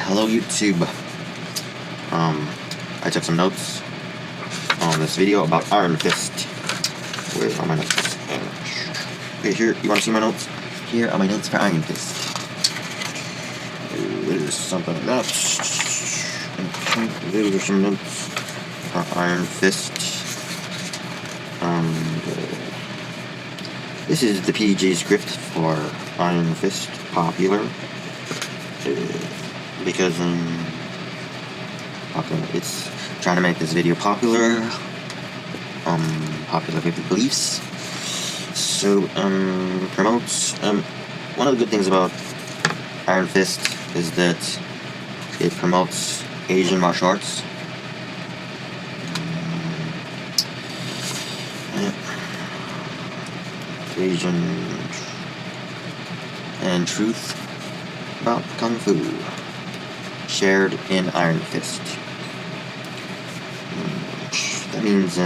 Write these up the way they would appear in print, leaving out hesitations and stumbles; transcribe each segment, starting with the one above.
Hello YouTube. I took some notes on this video about Iron Fist. Where are my notes? Okay, here, you want to see my notes? Here are my notes for Iron Fist. There's something like that. These are some notes for Iron Fist. This is the PG script for Iron Fist Popular. Because it's trying to make this video popular. Popular with beliefs. So promotes. One of the good things about Iron Fist is that it promotes Asian martial arts. Asian and truth about Kung Fu shared in Iron Fist. That means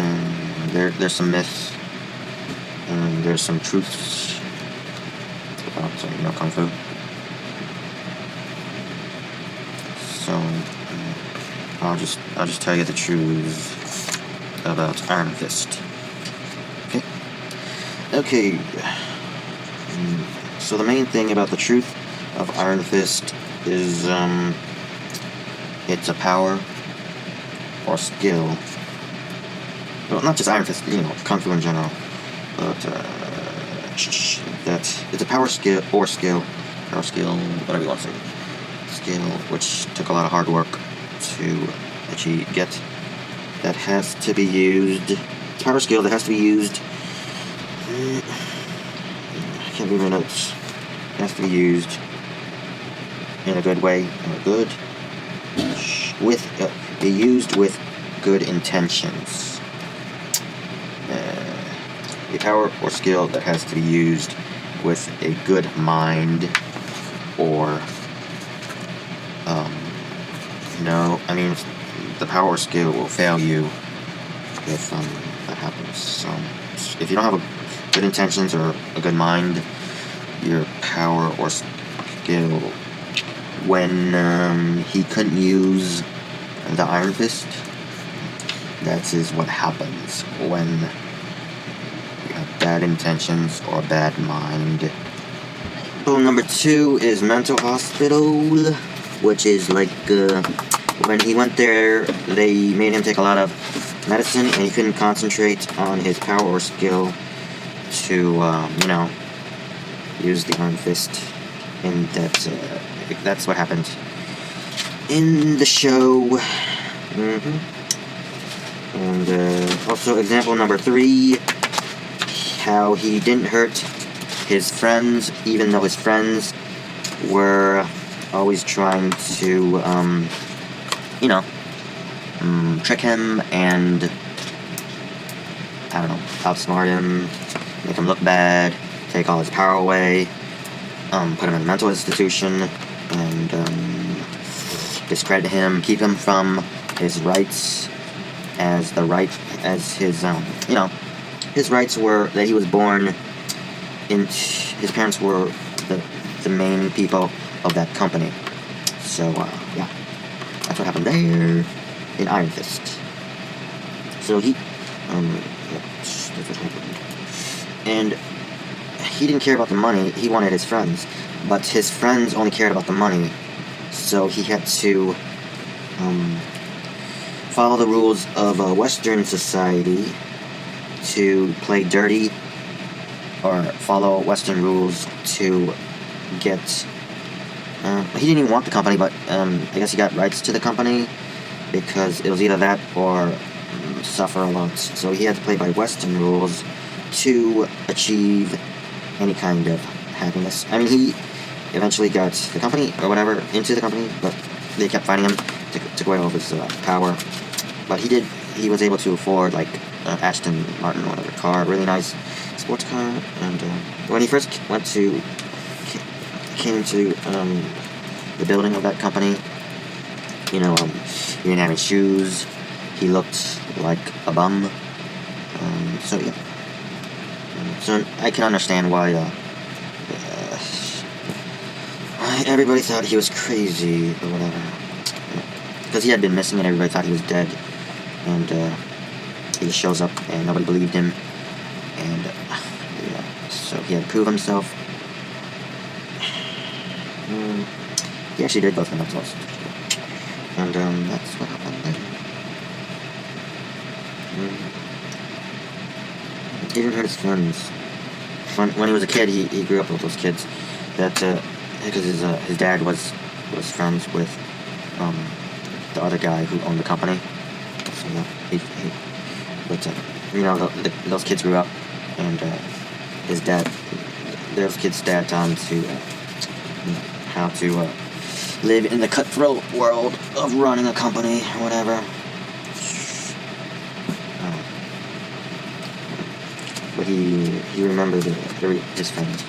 there's some myths and there's some truths about Kung Fu. So I'll just tell you the truth about Iron Fist. Okay. So the main thing about the truth of Iron Fist is it's a power or skill. Well, not just Iron Fist, Kung Fu in general. But that it's a power skill or skill, whatever you want to say. Skill which took a lot of hard work to get. That has to be used. Power skill that has to be used. I can't read my notes. It has to be used in a good way, be used with good intentions. A power or skill that has to be used with a good mind, or the power or skill will fail you if that happens. So if you don't have good intentions or a good mind, your power or skill, when he couldn't use the Iron Fist, that is what happens when you have bad intentions or a bad mind. So number 2 is mental hospital, which is like when he went there, they made him take a lot of medicine and he couldn't concentrate on his power or skill to use the Iron Fist, and that's what happened in the show. And also example number 3, how he didn't hurt his friends, even though his friends were always trying to trick him and outsmart him, make him look bad, take all his power away, put him in a mental institution, and discredit him, keep him from his rights as his his rights were that he was born in. His parents were the main people of that company. So yeah, that's what happened there in Iron Fist. So that's what happened. And he didn't care about the money, he wanted his friends. But his friends only cared about the money. So he had to follow the rules of a Western society to play dirty, or follow Western rules to get... he didn't even want the company, but I guess he got rights to the company because it was either that or suffer a lot. So he had to play by Western rules to achieve any kind of happiness. I mean, he eventually got the company, or whatever, into the company, but they kept fighting him, took away all of his power. But he was able to afford, like, Aston Martin, whatever car, really nice sports car. And when he first came to the building of that company, he didn't have any shoes, he looked like a bum. So yeah. So I can understand why everybody thought he was crazy or whatever. Because he had been missing and everybody thought he was dead. And he just shows up and nobody believed him. And yeah, so he had to prove himself. He actually did go through mental hospital. And that's what happened then. He didn't hurt his friends. When he was a kid, he grew up with those kids. That because his dad was friends with the other guy who owned the company. So yeah, but you know, those kids grew up, and those kids' dad taught him to how to live in the cutthroat world of running a company or whatever. But he remembered his friends.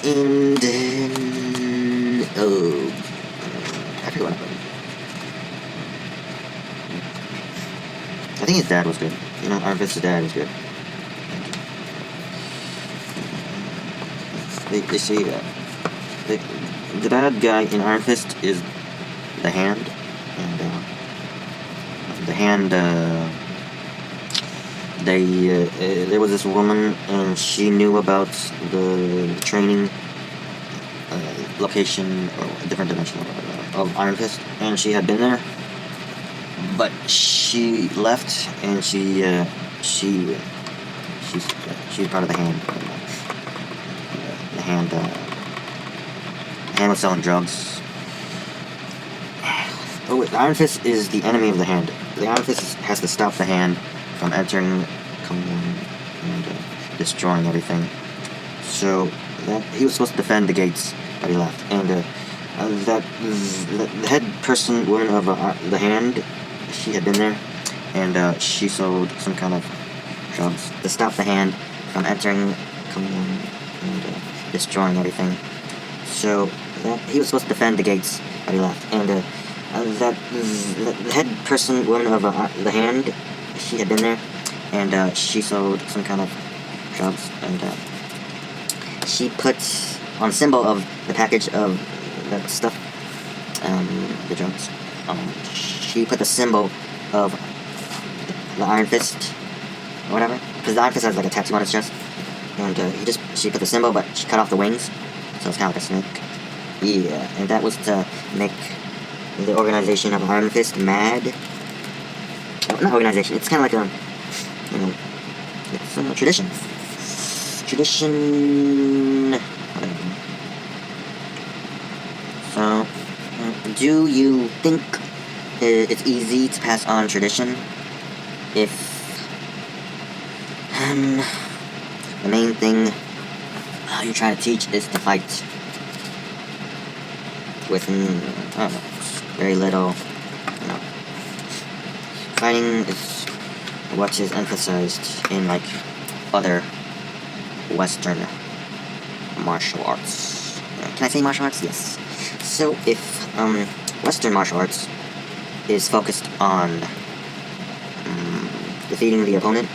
And then I forget what happened. I think his dad was good. You know, Iron Fist's dad was good. They say that the bad guy in Iron Fist is the Hand, and the Hand. There was this woman, and she knew about the training location or a different dimension of Iron Fist, and she had been there, but she left, and she's part of the Hand. The Hand was selling drugs. Oh, the Iron Fist is the enemy of the Hand. The Iron Fist has to stop the Hand from entering, coming in, and destroying everything. So he was supposed to defend the gates, but he left. And the head woman of the Hand, she had been there, and she sold some kind of drugs to stop the Hand from entering, coming in, and destroying everything. So he was supposed to defend the gates, but he left. And the head woman of the Hand, she had been there, and she sold some kind of drugs, and she put on symbol of the package of the stuff, the drugs, she put the symbol of the Iron Fist, or whatever, because the Iron Fist has like a tattoo on his chest, and she put the symbol, but she cut off the wings, so it's kind of like a snake. Yeah, and that was to make the organization of Iron Fist mad. Not organization, it's kind of like it's a tradition. So, do you think it's easy to pass on tradition if the main thing you're trying to teach is to fight with, I don't know, very little, fighting is what is emphasized in, like, other Western martial arts. Can I say martial arts? Yes. So, if, Western martial arts is focused on, defeating the opponent,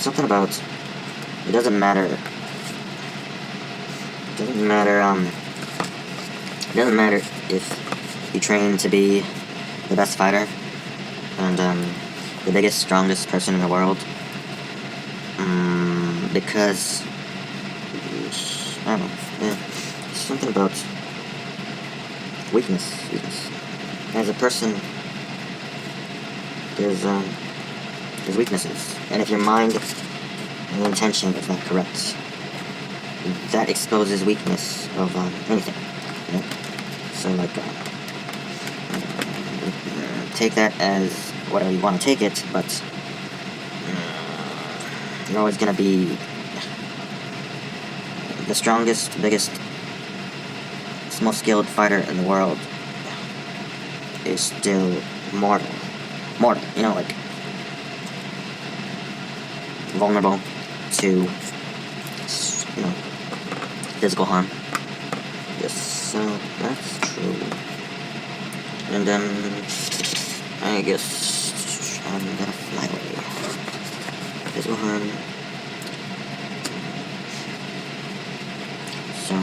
something about, it doesn't matter if you train to be the best fighter, and the biggest, strongest person in the world, because I don't know, something about weakness. As a person, there's weaknesses, and if your mind and intention is not correct, that exposes weakness of anything. So, like, take that as whatever you want to take it, but you're always going to be the strongest, biggest, most skilled fighter in the world is still mortal, like, vulnerable to, physical harm. Yes, so that's true. And I guess I'm gonna fly away. Physical harm. So,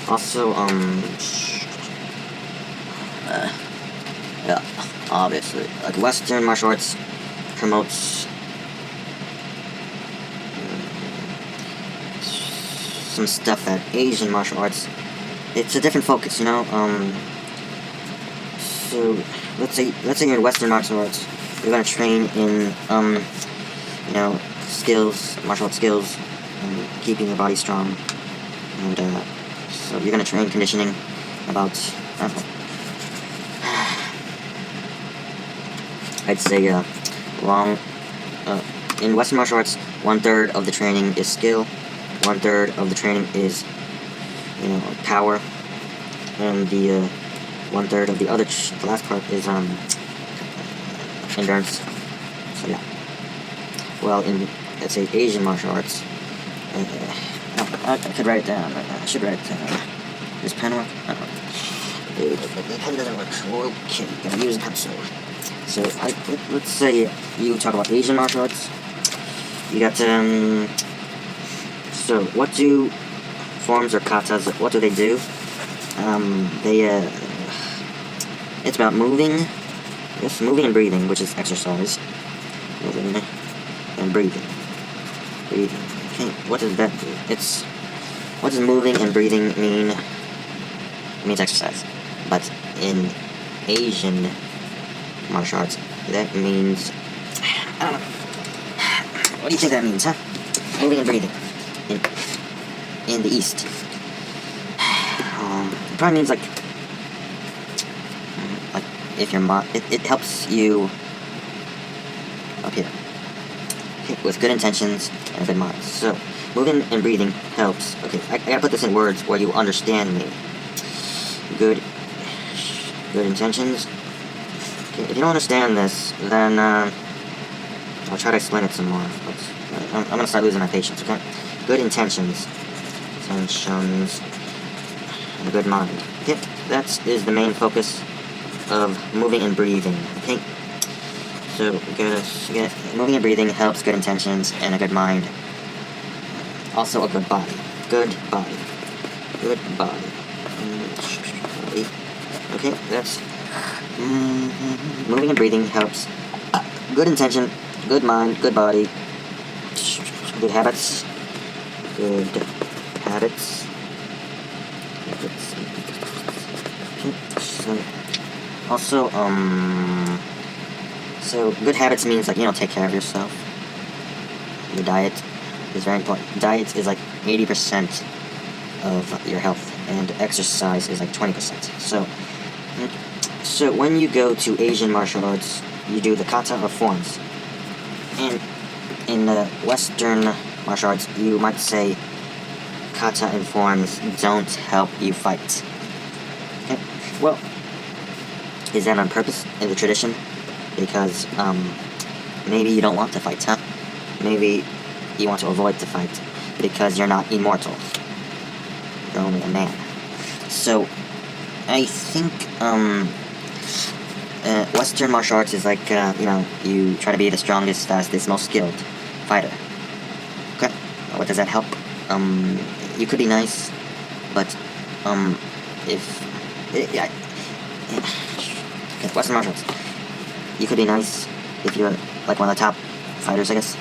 also, yeah, obviously, like Western martial arts promotes some stuff that Asian martial arts, it's a different focus, you know. So let's say you're in Western martial arts, you're gonna train in you know, skills, martial arts skills, keeping your body strong, and so you're gonna train conditioning about I'd say in Western martial arts, 1/3 of the training is skill, 1/3 of the training is, you know, power, and the 1/3 of the other, the last part is endurance. So yeah. Well, in, let's say, Asian martial arts, I could write it down. I should write it down. Does pen work? I don't know. The pen doesn't work. Okay, gotta use a pencil. So let's say you talk about Asian martial arts. You got so what do forms or katas? What do they do? It's about moving. Yes, moving and breathing, which is exercise. Moving and breathing. Breathing. Okay, what does that do? What does moving and breathing mean? It means exercise. But in Asian martial arts, that means, I don't know. What do you think that means, huh? Moving and breathing in the East. It probably means like if your mind, it helps you up here. Okay, with good intentions and a good mind. So moving and breathing helps. Okay, I gotta put this in words where you understand me. Good intentions. Okay, if you don't understand this, then I'll try to explain it some more. But I'm gonna start losing my patience. Okay, good intentions, and a good mind. Okay, that is the main focus of moving and breathing. Okay, so moving and breathing helps good intentions and a good mind. Also a good body. Good body. Good body. Okay, that's moving and breathing helps good intention, good mind, good body, good habits. Good habits. So, also, so good habits means, like, you know, take care of yourself. Your diet is very important. Diet is like 80% of your health, and exercise is like 20%. So when you go to Asian martial arts, you do the kata or forms. And in the Western martial arts, you might say kata and forms don't help you fight. Okay. Well, is that on purpose in the tradition? Because maybe you don't want to fight, huh? Maybe you want to avoid the fight because you're not immortal. You're only a man. So I think Western martial arts is like, you know, you try to be the strongest, fastest, most skilled fighter. Okay, what does that help? You could be nice, but Western martial arts, you could be nice if you're like one of the top fighters, I guess.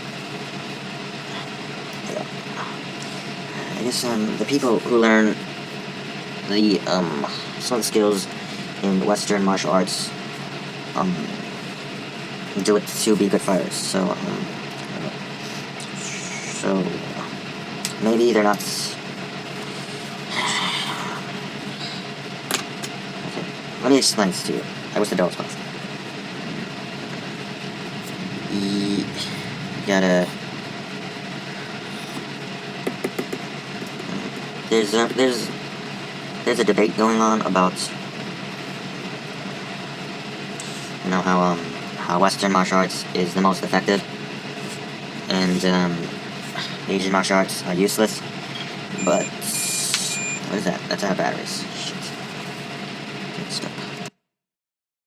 Yeah. I guess the people who learn the some of the skills in Western martial arts do it to be good fighters. So maybe they're not. Okay, let me explain this to you. I wish the door was closed. You gotta. There's a debate going on about, you know, how Western martial arts is the most effective, and Asian martial arts are useless. But what is that? That's our batteries.